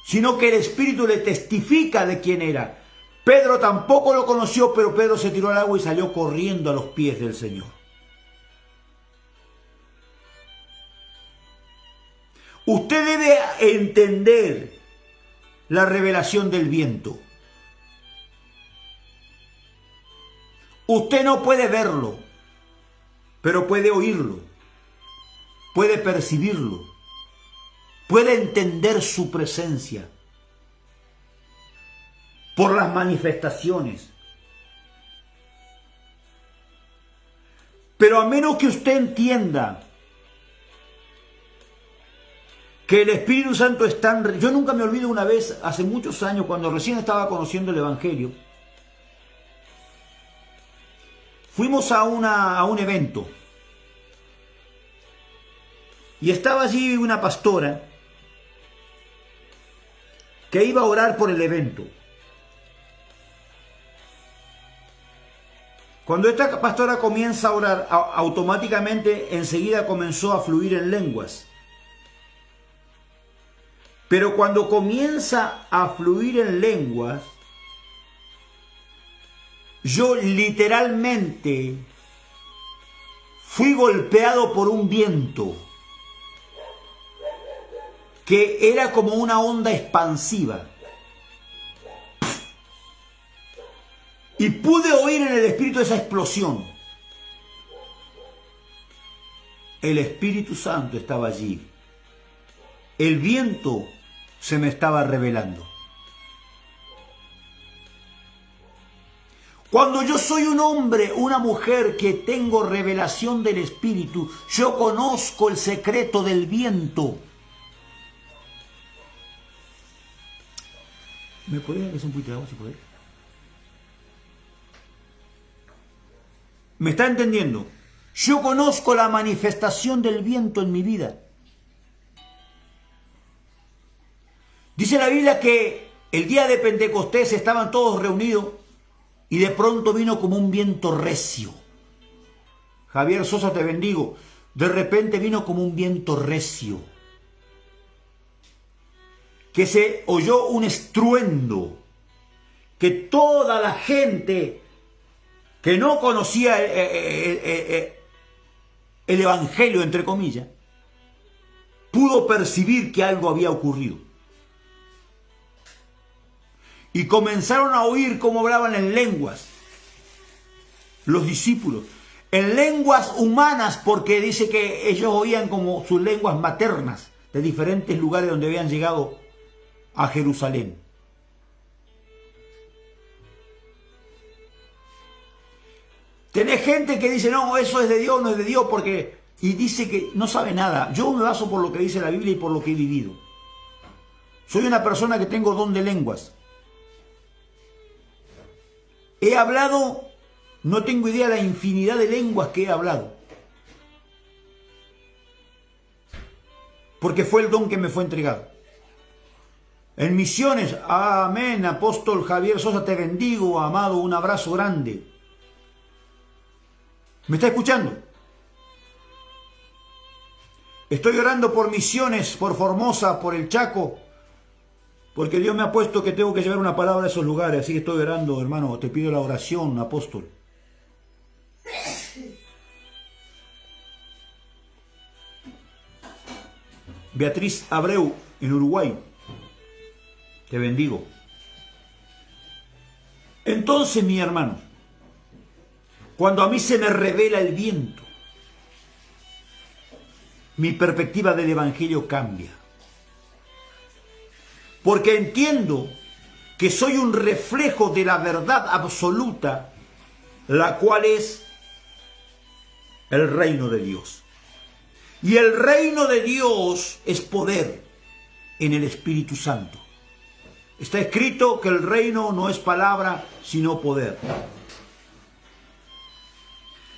sino que el Espíritu le testifica de quién era. Pedro tampoco lo conoció, pero Pedro se tiró al agua y salió corriendo a los pies del Señor. Usted debe entender la revelación del viento. Usted no puede verlo, pero puede oírlo, puede percibirlo, puede entender su presencia por las manifestaciones. Pero a menos que usted entienda que el Espíritu Santo está en... Yo nunca me olvido una vez, hace muchos años, cuando recién estaba conociendo el Evangelio, fuimos a un evento y estaba allí una pastora que iba a orar por el evento. Cuando esta pastora comienza a orar, automáticamente enseguida comenzó a fluir en lenguas. Pero cuando comienza a fluir en lenguas, yo literalmente fui golpeado por un viento que era como una onda expansiva. Y pude oír en el Espíritu esa explosión. El Espíritu Santo estaba allí. El viento se me estaba revelando. Cuando yo soy un hombre, una mujer que tengo revelación del Espíritu, yo conozco el secreto del viento. ¿Me podría hacer un poquito de agua si podés? ¿Me está entendiendo? Yo conozco la manifestación del viento en mi vida. Dice la Biblia que el día de Pentecostés estaban todos reunidos y de pronto vino como un viento recio. Javier Sosa, te bendigo. De repente vino como un viento recio. Que se oyó un estruendo. Que toda la gente que no conocía el Evangelio, entre comillas, pudo percibir que algo había ocurrido. Y comenzaron a oír cómo hablaban en lenguas los discípulos. En lenguas humanas, porque dice que ellos oían como sus lenguas maternas de diferentes lugares donde habían llegado a Jerusalén. Tenés gente que dice, no, eso es de Dios, no es de Dios, porque... Y dice que no sabe nada. Yo me baso por lo que dice la Biblia y por lo que he vivido. Soy una persona que tengo don de lenguas. He hablado, no tengo idea de la infinidad de lenguas que he hablado. Porque fue el don que me fue entregado. En misiones, amén, apóstol Javier Sosa, te bendigo, amado, un abrazo grande. ¿Me está escuchando? Estoy orando por misiones, por Formosa, por el Chaco, porque Dios me ha puesto que tengo que llevar una palabra a esos lugares, así que estoy orando, hermano, te pido la oración, apóstol. Beatriz Abreu, en Uruguay, te bendigo. Entonces, mi hermano, cuando a mí se me revela el viento, mi perspectiva del Evangelio cambia. Porque entiendo que soy un reflejo de la verdad absoluta, la cual es el reino de Dios. Y el reino de Dios es poder en el Espíritu Santo. Está escrito que el reino no es palabra, sino poder.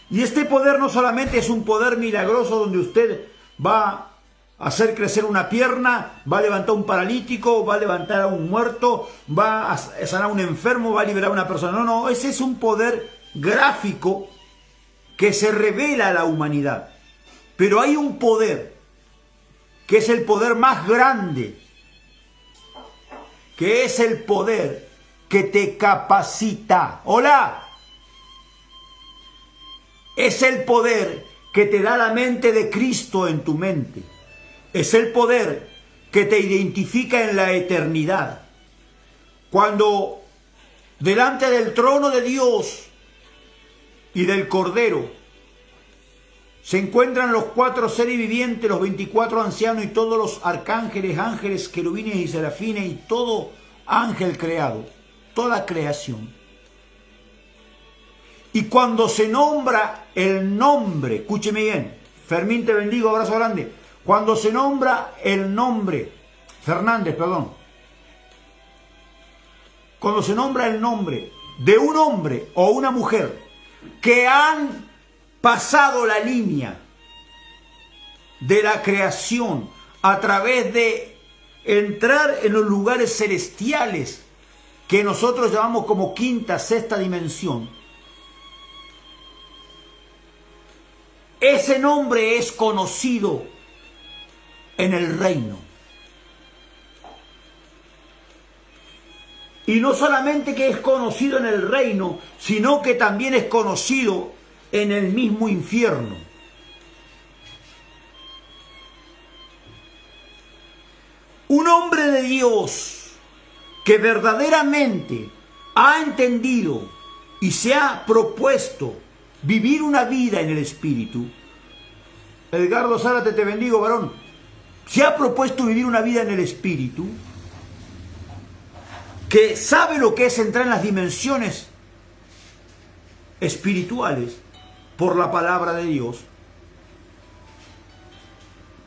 Y este poder no solamente es un poder milagroso donde usted va a hacer crecer una pierna, va a levantar un paralítico, va a levantar a un muerto, va a sanar a un enfermo, va a liberar a una persona. No, ese es un poder gráfico que se revela a la humanidad. Pero hay un poder que es el poder más grande, que es el poder que te capacita. ¡Hola! Es el poder que te da la mente de Cristo en tu mente. Es el poder que te identifica en la eternidad. Cuando delante del trono de Dios y del Cordero se encuentran los 4 seres vivientes, los 24 ancianos y todos los arcángeles, ángeles, querubines y serafines y todo ángel creado, toda creación. Y cuando se nombra el nombre, escúcheme bien, Fermín, te bendigo, abrazo grande. Cuando se nombra el nombre, Fernández, perdón. Cuando se nombra el nombre de un hombre o una mujer que han pasado la línea de la creación a través de entrar en los lugares celestiales que nosotros llamamos como quinta, sexta dimensión, ese nombre es conocido en el reino. Y no solamente que es conocido en el reino, sino que también es conocido en el mismo infierno. Un hombre de Dios que verdaderamente ha entendido y se ha propuesto vivir una vida en el Espíritu. Edgardo Zárate, te bendigo, varón. Se ha propuesto vivir una vida en el Espíritu, que sabe lo que es entrar en las dimensiones espirituales por la palabra de Dios,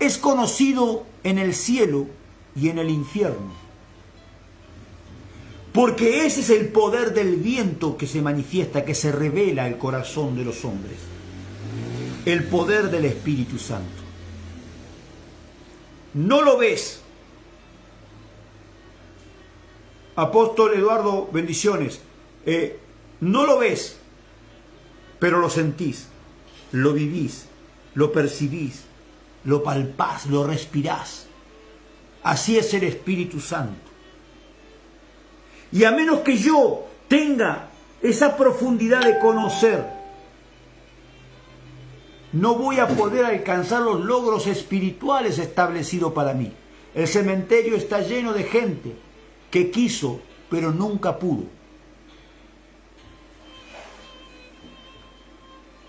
es conocido en el cielo y en el infierno. Porque ese es el poder del viento que se manifiesta, que se revela el corazón de los hombres. El poder del Espíritu Santo. No lo ves. Apóstol Eduardo, bendiciones. No lo ves, pero lo sentís, lo vivís, lo percibís, lo palpás, lo respirás. Así es el Espíritu Santo. Y a menos que yo tenga esa profundidad de conocer, no voy a poder alcanzar los logros espirituales establecidos para mí. El cementerio está lleno de gente que quiso, pero nunca pudo.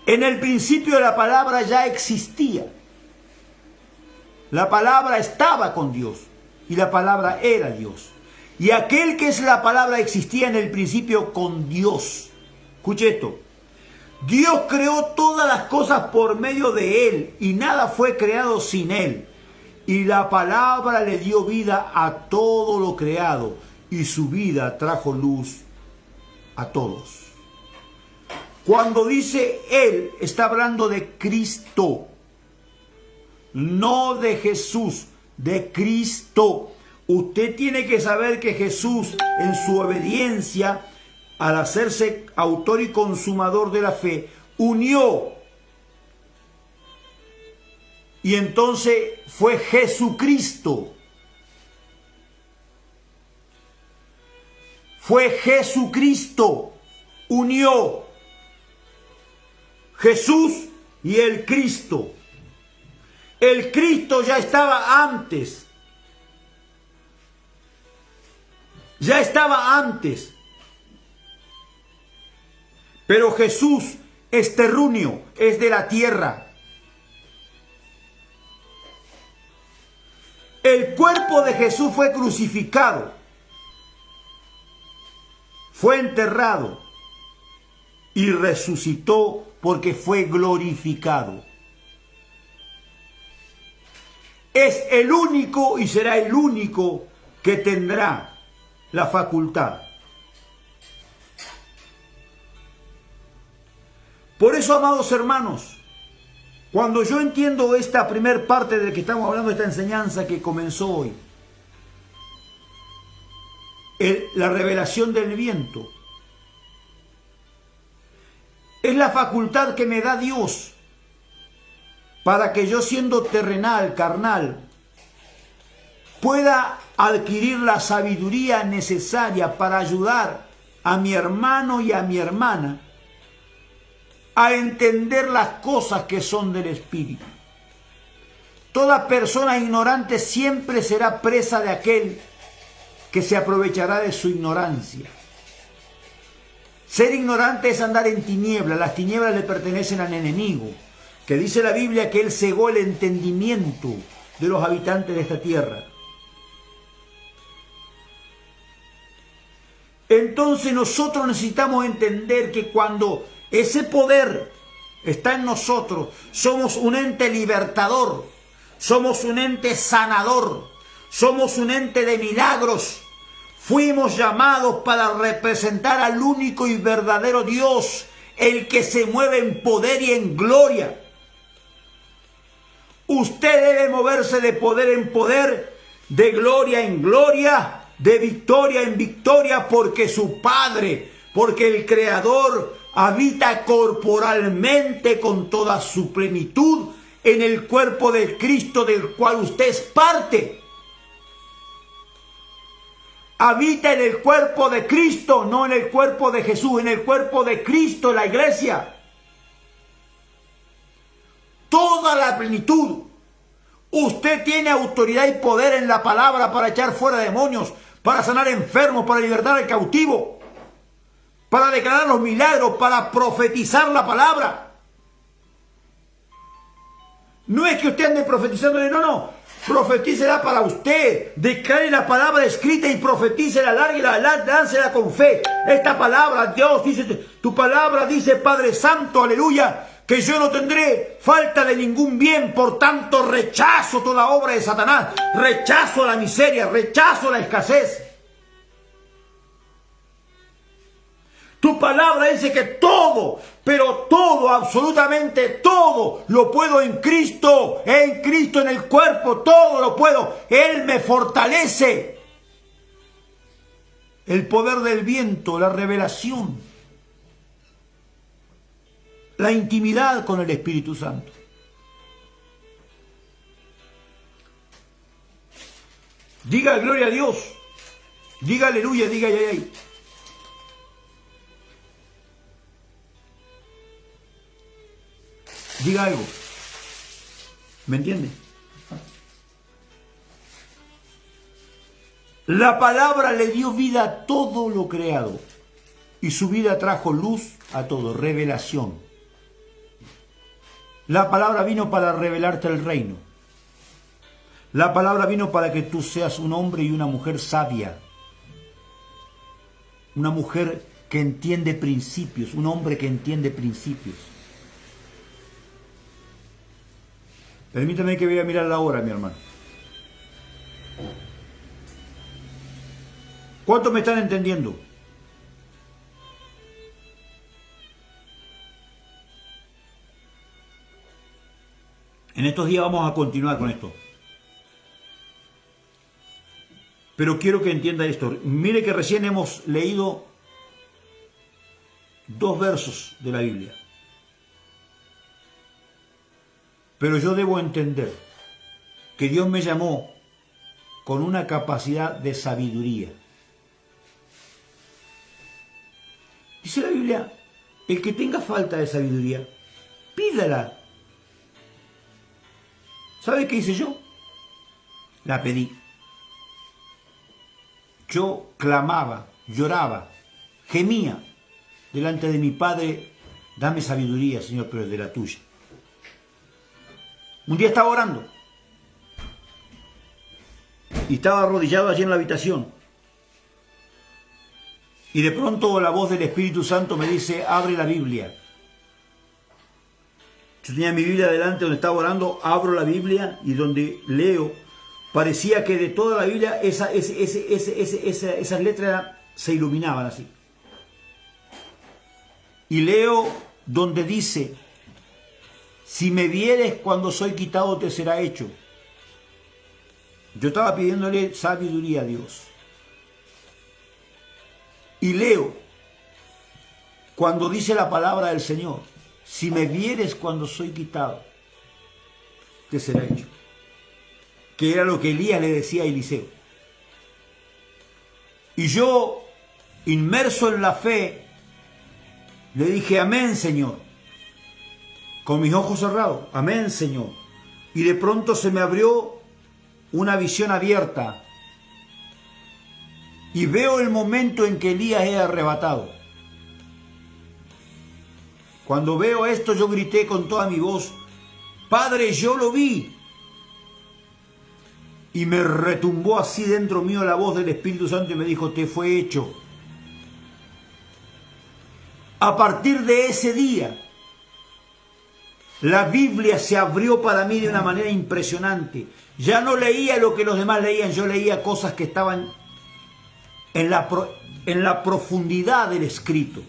En el principio la palabra ya existía. La palabra estaba con Dios y la palabra era Dios. Y aquel que es la palabra existía en el principio con Dios. Escuche esto. Dios creó todas las cosas por medio de Él y nada fue creado sin Él. Y la palabra le dio vida a todo lo creado y su vida trajo luz a todos. Cuando dice Él, está hablando de Cristo, no de Jesús, de Cristo. Usted tiene que saber que Jesús, en su obediencia, al hacerse autor y consumador de la fe, unió. Y entonces fue Jesucristo. Fue Jesucristo. Unió Jesús y el Cristo. El Cristo ya estaba antes. Ya estaba antes. Pero Jesús es terrúneo, es de la tierra. El cuerpo de Jesús fue crucificado, fue enterrado y resucitó porque fue glorificado. Es el único y será el único que tendrá la facultad. Por eso, amados hermanos, cuando yo entiendo esta primer parte de que estamos hablando, esta enseñanza que comenzó hoy, la revelación del viento, es la facultad que me da Dios para que yo, siendo terrenal, carnal, pueda adquirir la sabiduría necesaria para ayudar a mi hermano y a mi hermana a entender las cosas que son del Espíritu. Toda persona ignorante siempre será presa de aquel que se aprovechará de su ignorancia. Ser ignorante es andar en tinieblas. Las tinieblas le pertenecen al enemigo, que dice la Biblia que él cegó el entendimiento de los habitantes de esta tierra. Entonces nosotros necesitamos entender que cuando ese poder está en nosotros, somos un ente libertador, somos un ente sanador, somos un ente de milagros. Fuimos llamados para representar al único y verdadero Dios, el que se mueve en poder y en gloria. Usted debe moverse de poder en poder, de gloria en gloria, de victoria en victoria, porque su Padre, porque el Creador habita corporalmente con toda su plenitud en el cuerpo de Cristo, del cual usted es parte. Habita en el cuerpo de Cristo, no en el cuerpo de Jesús, en el cuerpo de Cristo, la iglesia. Toda la plenitud. Usted tiene autoridad y poder en la palabra para echar fuera demonios, para sanar enfermos, para libertar al cautivo, para declarar los milagros, para profetizar la palabra. No es que usted ande profetizando, no. Profetícela para usted, declare la palabra escrita y profetícela, lárguela, láncela con fe. Esta palabra, Dios dice, tu palabra dice, Padre Santo, aleluya, que yo no tendré falta de ningún bien, por tanto rechazo toda obra de Satanás, rechazo la miseria, rechazo la escasez. Tu palabra dice que todo, pero todo, absolutamente todo, lo puedo en Cristo, en el cuerpo, todo lo puedo. Él me fortalece. El poder del viento, la revelación, la intimidad con el Espíritu Santo. Diga gloria a Dios, diga aleluya, diga ay, ay. Diga algo. ¿Me entiendes? La palabra le dio vida a todo lo creado. Y su vida trajo luz a todo, revelación. La palabra vino para revelarte el reino. La palabra vino para que tú seas un hombre y una mujer sabia. Una mujer que entiende principios, un hombre que entiende principios. Permítame que vaya a mirar la hora, mi hermano. ¿Cuántos me están entendiendo? En estos días vamos a continuar con esto. Pero quiero que entienda esto. Mire que recién hemos leído 2 versos de la Biblia. Pero yo debo entender que Dios me llamó con una capacidad de sabiduría. Dice la Biblia, el que tenga falta de sabiduría, pídala. ¿Sabe qué hice yo? La pedí. Yo clamaba, lloraba, gemía delante de mi Padre, dame sabiduría, Señor, pero es de la tuya. Un día estaba orando y estaba arrodillado allí en la habitación y de pronto la voz del Espíritu Santo me dice, abre la Biblia. Yo tenía mi Biblia delante donde estaba orando, abro la Biblia y donde leo, parecía que de toda la Biblia esas letras se iluminaban así. Y leo donde dice, si me vieres cuando soy quitado te será hecho. Yo estaba pidiéndole sabiduría a Dios. Y leo, cuando dice la palabra del Señor, si me vieres cuando soy quitado, te será hecho. Que era lo que Elías le decía a Eliseo. Y yo, inmerso en la fe, le dije, amén, Señor. Con mis ojos cerrados, amén, Señor. Y de pronto se me abrió una visión abierta. Y veo el momento en que Elías es arrebatado. Cuando veo esto, yo grité con toda mi voz, Padre, yo lo vi. Y me retumbó así dentro mío la voz del Espíritu Santo y me dijo, te fue hecho. A partir de ese día, la Biblia se abrió para mí de una manera impresionante. Ya no leía lo que los demás leían, yo leía cosas que estaban en la profundidad del escrito.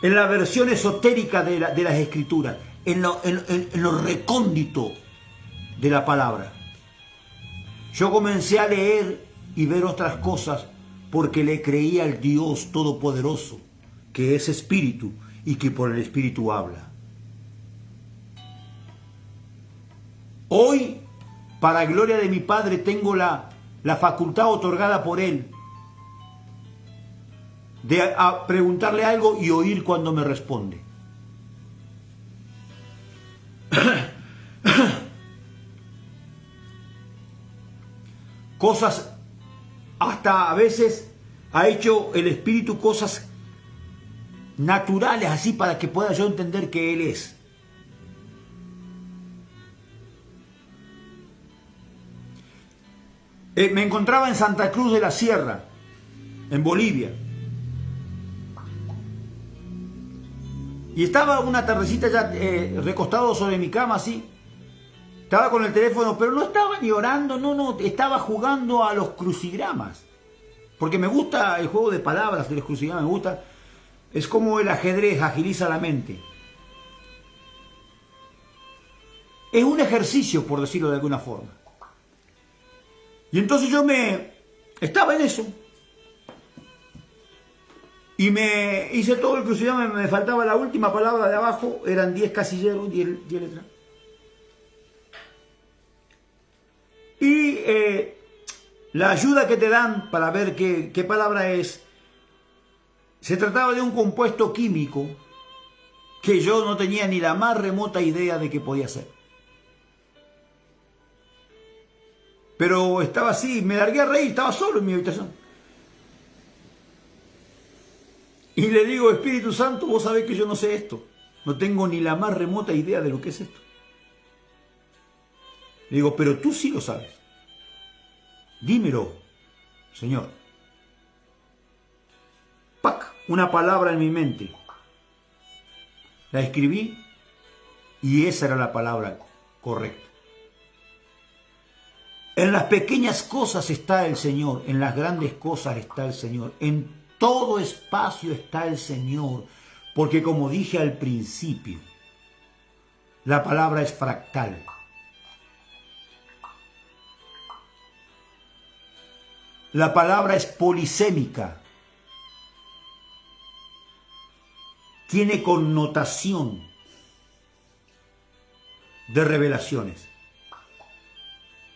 En la versión esotérica de las escrituras, en lo recóndito de la palabra. Yo comencé a leer y ver otras cosas porque le creía al Dios Todopoderoso, que es Espíritu y que por el Espíritu habla. Hoy, para gloria de mi Padre, tengo la facultad otorgada por Él de preguntarle algo y oír cuando me responde. Cosas, hasta a veces ha hecho el Espíritu cosas naturales así para que pueda yo entender que Él es. Me encontraba en Santa Cruz de la Sierra, en Bolivia. Y estaba una tardecita ya recostado sobre mi cama así. Estaba con el teléfono, pero no estaba ni orando, no, estaba jugando a los crucigramas. Porque me gusta el juego de palabras de los crucigramas, me gusta. Es como el ajedrez, agiliza la mente. Es un ejercicio, por decirlo de alguna forma. Y entonces yo estaba en eso. Y me hice todo el crucigrama, me faltaba la última palabra de abajo, eran 10 casilleros, 10 letras. Y la ayuda que te dan para ver qué palabra es, se trataba de un compuesto químico que yo no tenía ni la más remota idea de que podía ser. Pero estaba así, me largué a reír, estaba solo en mi habitación. Y le digo, Espíritu Santo, vos sabés que yo no sé esto. No tengo ni la más remota idea de lo que es esto. Le digo, pero tú sí lo sabes. Dímelo, Señor. ¡Pac! Una palabra en mi mente. La escribí y esa era la palabra correcta. En las pequeñas cosas está el Señor, en las grandes cosas está el Señor, en todo espacio está el Señor, porque como dije al principio, la palabra es fractal. La palabra es polisémica. Tiene connotación de revelaciones.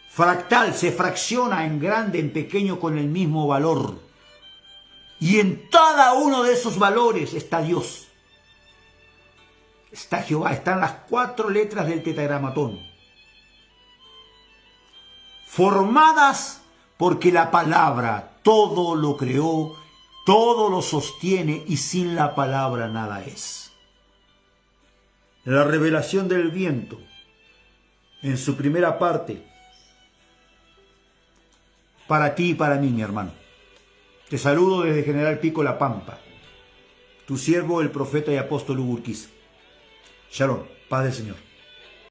Fractal se fracciona en grande, en pequeño con el mismo valor. Y en cada uno de esos valores está Dios. Está Jehová, están las 4 letras del tetragramatón. Formadas porque la palabra todo lo creó, todo lo sostiene y sin la palabra nada es. La revelación del viento, en su primera parte, para ti y para mí, mi hermano. Te saludo desde General Pico, La Pampa. Tu siervo, el profeta y apóstol Hugo Urquiza. Shalom, paz del Señor.